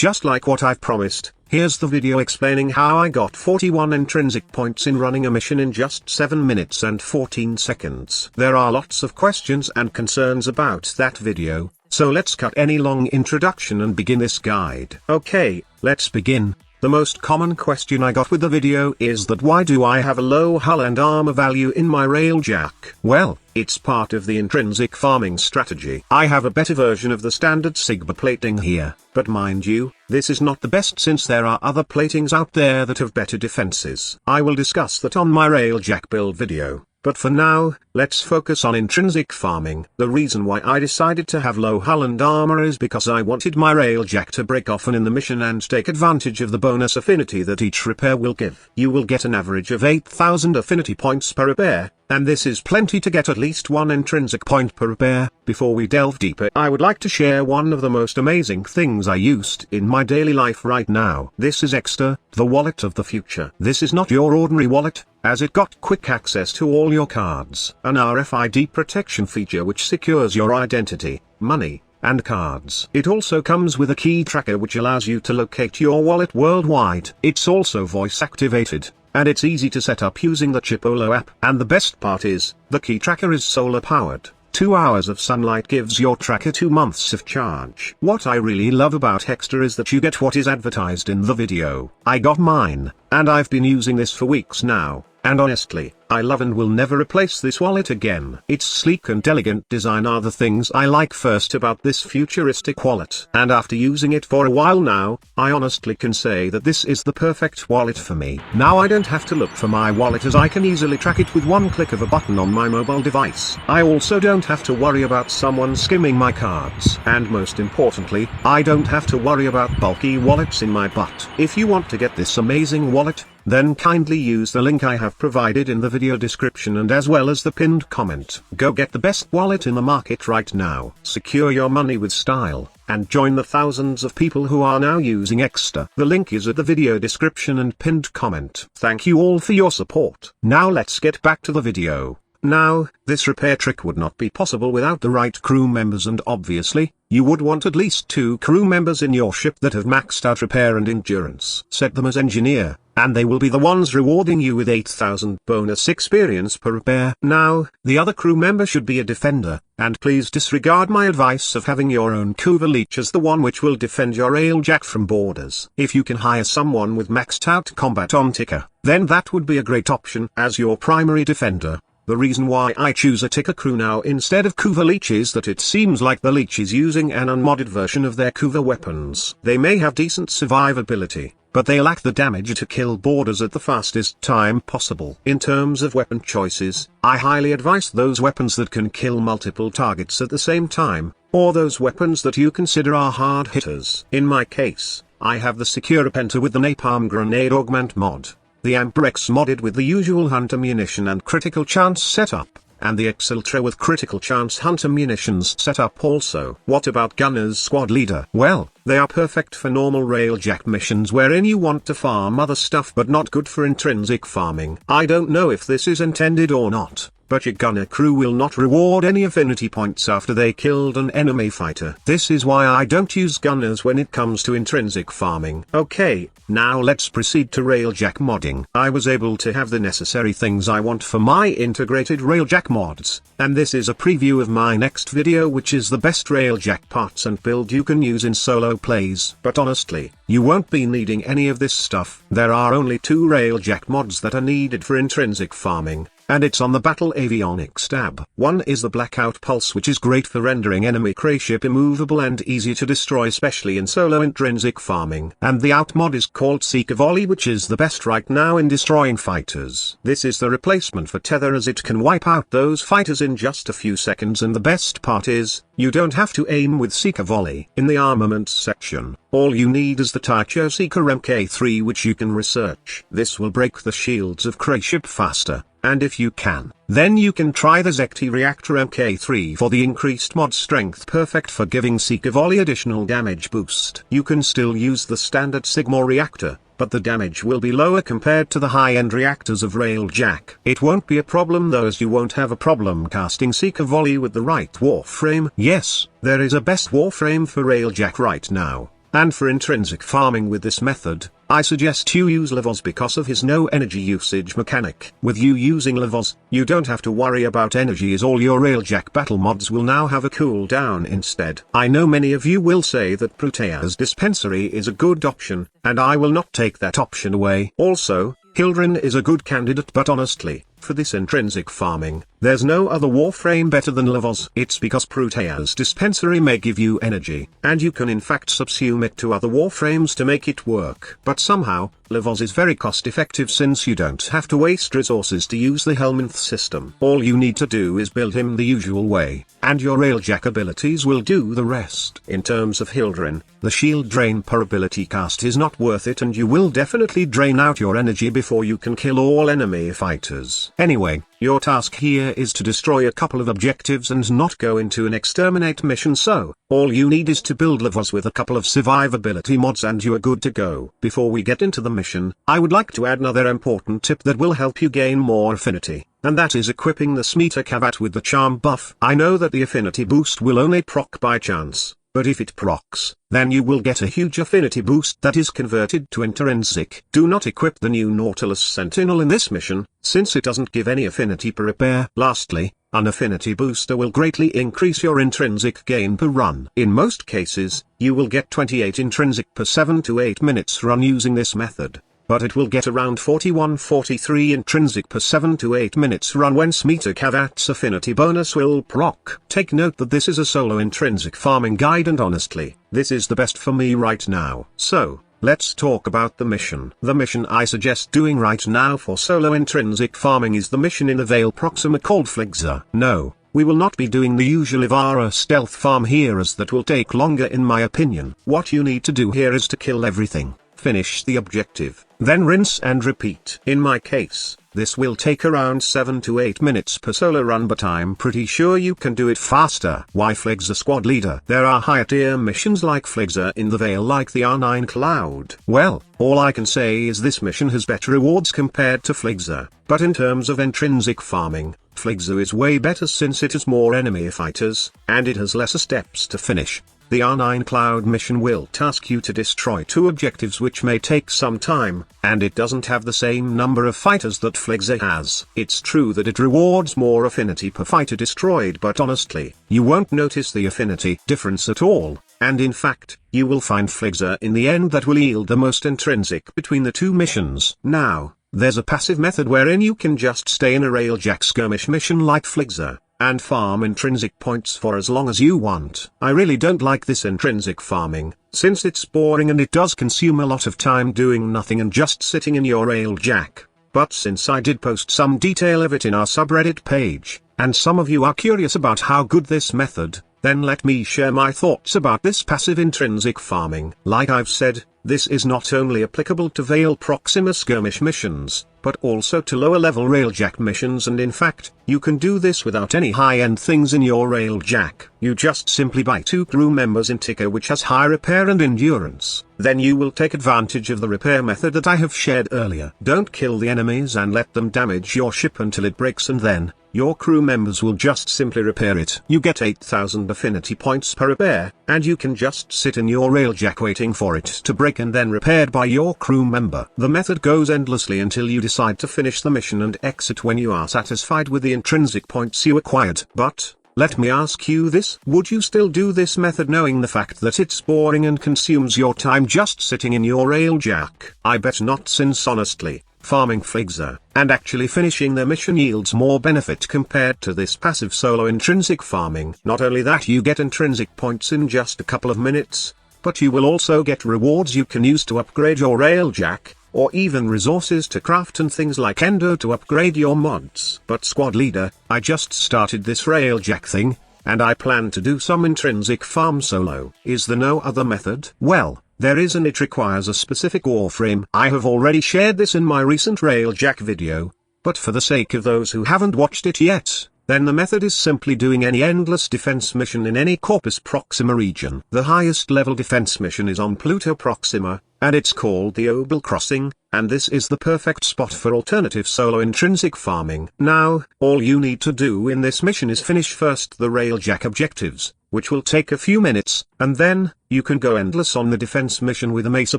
Just like what I've promised, here's the video explaining how I got 41 intrinsic points in running a mission in just 7 minutes and 14 seconds. There are lots of questions and concerns about that video, so let's cut any long introduction and begin this guide. Okay, let's begin. The most common question I got with the video is that why do I have a low hull and armor value in my Railjack? Well, it's part of the intrinsic farming strategy. I have a better version of the standard Sigma plating here, but mind you, this is not the best since there are other platings out there that have better defenses. I will discuss that on my Railjack build video. But for now, let's focus on intrinsic farming. The reason why I decided to have low hull and armor is because I wanted my Railjack to break often in the mission and take advantage of the bonus affinity that each repair will give. You will get an average of 8,000 affinity points per repair, and this is plenty to get at least 1 intrinsic point per repair. Before we delve deeper, I would like to share one of the most amazing things I used in my daily life right now. This is Extra, the wallet of the future. This is not your ordinary wallet, as it got quick access to all your cards, an RFID protection feature which secures your identity, money, and cards. It also comes with a key tracker which allows you to locate your wallet worldwide. It's also voice activated, and it's easy to set up using the Chipolo app. And the best part is, the key tracker is solar powered. 2 hours of sunlight gives your tracker 2 months of charge. What I really love about Extra is that you get what is advertised in the video. I got mine, and I've been using this for weeks now. And honestly, I love and will never replace this wallet again. Its sleek and elegant design are the things I like first about this futuristic wallet. And after using it for a while now, I honestly can say that this is the perfect wallet for me. Now I don't have to look for my wallet as I can easily track it with one click of a button on my mobile device. I also don't have to worry about someone skimming my cards. And most importantly, I don't have to worry about bulky wallets in my butt. If you want to get this amazing wallet, then kindly use the link I have provided in the video description and as well as the pinned comment. Go get the best wallet in the market right now. Secure your money with style, and join the thousands of people who are now using Extra. The link is at the video description and pinned comment. Thank you all for your support. Now let's get back to the video. Now, this repair trick would not be possible without the right crew members, and obviously, you would want at least 2 crew members in your ship that have maxed out repair and endurance. Set them as engineer, and they will be the ones rewarding you with 8,000 bonus experience per repair. Now, the other crew member should be a defender, and please disregard my advice of having your own Kuva Leech as the one which will defend your Railjack from boarders. If you can hire someone with maxed out combat on ticker, then that would be a great option as your primary defender. The reason why I choose a ticker crew now instead of Kuva Leech is that it seems like the Leech is using an unmodded version of their Kuva weapons. They may have decent survivability, but they lack the damage to kill boarders at the fastest time possible. In terms of weapon choices, I highly advise those weapons that can kill multiple targets at the same time, or those weapons that you consider are hard hitters. In my case, I have the Securapenta with the Napalm Grenade Augment mod, the Amperex modded with the usual Hunter Munition and Critical Chance setup, and the X-Ultra with Critical Chance Hunter Munitions setup also. What about Gunner's Squad Leader? Well, they are perfect for normal Railjack missions wherein you want to farm other stuff but not good for intrinsic farming. I don't know if this is intended or not, but your gunner crew will not reward any affinity points after they killed an enemy fighter. This is why I don't use gunners when it comes to intrinsic farming. Okay, now let's proceed to Railjack modding. I was able to have the necessary things I want for my integrated Railjack mods, and this is a preview of my next video which is the best Railjack parts and build you can use in solo plays. But honestly, you won't be needing any of this stuff. There are only 2 Railjack mods that are needed for intrinsic farming, and it's on the Battle Avionics tab. One is the Blackout Pulse, which is great for rendering enemy crayship immovable and easy to destroy, especially in solo intrinsic farming. And the out mod is called Seeker Volley, which is the best right now in destroying fighters. This is the replacement for Tether as it can wipe out those fighters in just a few seconds, and the best part is, you don't have to aim with Seeker Volley. In the armaments section, all you need is the Taicho Seeker MK3 which you can research. This will break the shields of crayship faster. And if you can, then you can try the Zekti Reactor MK3 for the increased mod strength, perfect for giving Seeker Volley additional damage boost. You can still use the standard Sigma reactor, but the damage will be lower compared to the high-end reactors of Railjack. It won't be a problem though, as you won't have a problem casting Seeker Volley with the right Warframe. Yes, there is a best Warframe for Railjack right now. And for intrinsic farming with this method, I suggest you use Levos because of his no energy usage mechanic. With you using Levos, you don't have to worry about energy as all your Railjack battle mods will now have a cooldown instead. I know many of you will say that Protea's dispensary is a good option, and I will not take that option away. Also, Hildren is a good candidate, but honestly, for this intrinsic farming, there's no other Warframe better than Levos. It's because Protea's dispensary may give you energy, and you can in fact subsume it to other Warframes to make it work. But somehow, Levos is very cost effective since you don't have to waste resources to use the Helminth system. All you need to do is build him the usual way, and your Railjack abilities will do the rest. In terms of Hildren, the shield drain per ability cast is not worth it, and you will definitely drain out your energy before you can kill all enemy fighters. Anyway, your task here is to destroy a couple of objectives and not go into an exterminate mission, so all you need is to build Levos with a couple of survivability mods and you are good to go. Before we get into the mission, I would like to add another important tip that will help you gain more affinity, and that is equipping the Smita Kavat with the charm buff. I know that the affinity boost will only proc by chance, but if it procs, then you will get a huge affinity boost that is converted to intrinsic. Do not equip the new Nautilus Sentinel in this mission, since it doesn't give any affinity per repair. Lastly, an affinity booster will greatly increase your intrinsic gain per run. In most cases, you will get 28 intrinsic per 7 to 8 minutes run using this method, but it will get around 41-43 intrinsic per 7 to 8 minutes run when Smita Kavat's affinity bonus will proc. Take note that this is a solo intrinsic farming guide, and honestly, this is the best for me right now. So, let's talk about the mission. The mission I suggest doing right now for solo intrinsic farming is the mission in the Vale Proxima called Fligza. No, we will not be doing the usual Ivara stealth farm here, as that will take longer in my opinion. What you need to do here is to kill everything, finish the objective, then rinse and repeat. In my case, this will take around 7 to 8 minutes per solo run, but I'm pretty sure you can do it faster. Why Fligza Squad Leader? There are higher tier missions like Fligza in the Vale, like the R9 Cloud. Well, all I can say is this mission has better rewards compared to Fligza, but in terms of intrinsic farming, Fligza is way better since it has more enemy fighters, and it has lesser steps to finish. The R9 Cloud mission will task you to destroy 2 objectives, which may take some time, and it doesn't have the same number of fighters that Fligza has. It's true that it rewards more affinity per fighter destroyed, but honestly, you won't notice the affinity difference at all, and in fact, you will find Fligza in the end that will yield the most intrinsic between the 2 missions. Now, there's a passive method wherein you can just stay in a Railjack skirmish mission like Fligza, and farm intrinsic points for as long as you want. I really don't like this intrinsic farming, since it's boring and it does consume a lot of time doing nothing and just sitting in your Railjack. But since I did post some detail of it in our subreddit page, and some of you are curious about how good this method, then let me share my thoughts about this passive intrinsic farming. Like I've said, this is not only applicable to Vale Proxima skirmish missions, but also to lower level Railjack missions, and in fact, you can do this without any high-end things in your Railjack. You just simply buy 2 crew members in Ticker, which has high repair and endurance. Then you will take advantage of the repair method that I have shared earlier. Don't kill the enemies and let them damage your ship until it breaks, and then your crew members will just simply repair it. You get 8,000 affinity points per repair, and you can just sit in your Railjack waiting for it to break and then repaired by your crew member. The method goes endlessly until you decide to finish the mission and exit when you are satisfied with the intrinsic points you acquired. But, let me ask you this, would you still do this method knowing the fact that it's boring and consumes your time just sitting in your Railjack? I bet not, since honestly, farming Fligza, and actually finishing the mission yields more benefit compared to this passive solo intrinsic farming. Not only that, you get intrinsic points in just a couple of minutes, but you will also get rewards you can use to upgrade your Railjack, or even resources to craft and things like Endo to upgrade your mods. But Squad Leader, I just started this Railjack thing, and I plan to do some intrinsic farm solo. Is there no other method? Well, there is, and it requires a specific Warframe. I have already shared this in my recent Railjack video, but for the sake of those who haven't watched it yet, then the method is simply doing any endless defense mission in any Corpus Proxima region. The highest level defense mission is on Pluto Proxima, and it's called the Obel Crossing. and this is the perfect spot for alternative solo intrinsic farming. Now, all you need to do in this mission is finish first the Railjack objectives, which will take a few minutes, and then, you can go endless on the defense mission with a Mesa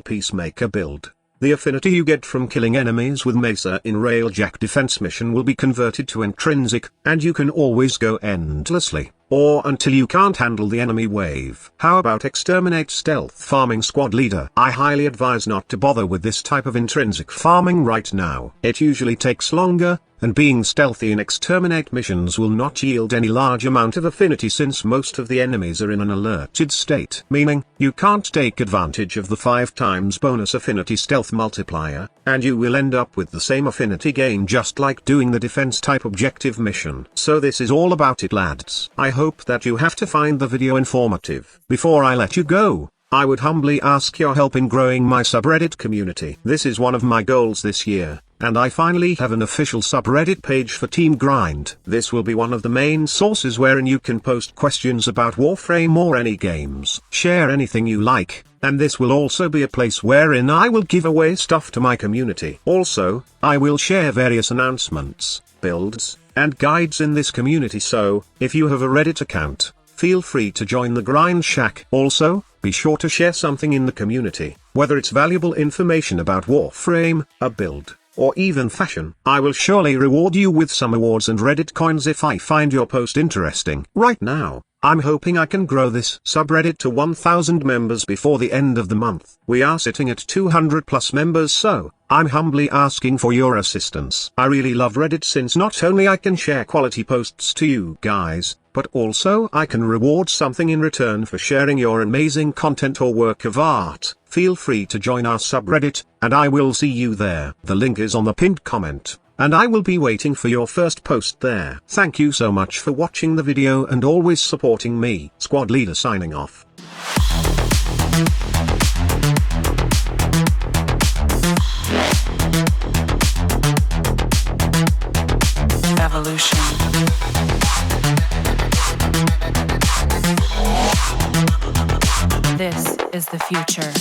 Peacemaker build. The affinity you get from killing enemies with Mesa in Railjack defense mission will be converted to intrinsic, and you can always go endlessly, or until you can't handle the enemy wave. How about exterminate stealth farming squad leader? I highly advise not to bother with this type of intrinsic farming right now. It usually takes longer, and being stealthy in exterminate missions will not yield any large amount of affinity since most of the enemies are in an alerted state. Meaning, you can't take advantage of the 5 times bonus affinity stealth multiplier, and you will end up with the same affinity gain just like doing the defense type objective mission. So this is all about it, lads. I hope that you have to find the video informative. Before I let you go, I would humbly ask your help in growing my subreddit community. This is one of my goals this year, and I finally have an official subreddit page for Team Grind. This will be one of the main sources wherein you can post questions about Warframe or any games. Share anything you like, and this will also be a place wherein I will give away stuff to my community. Also, I will share various announcements, builds, and guides in this community, so, if you have a Reddit account, feel free to join the Grind Shack. Also, be sure to share something in the community, whether it's valuable information about Warframe, a build, or even fashion. I will surely reward you with some awards and Reddit coins if I find your post interesting. Right now, I'm hoping I can grow this subreddit to 1,000 members before the end of the month. We are sitting at 200 plus members, so I'm humbly asking for your assistance. I really love Reddit since not only I can share quality posts to you guys, but also I can reward something in return for sharing your amazing content or work of art. Feel free to join our subreddit, and I will see you there. The link is on the pinned comment, and I will be waiting for your first post there. Thank you so much for watching the video and always supporting me. Squad Leader signing off. Evolution. This is the future.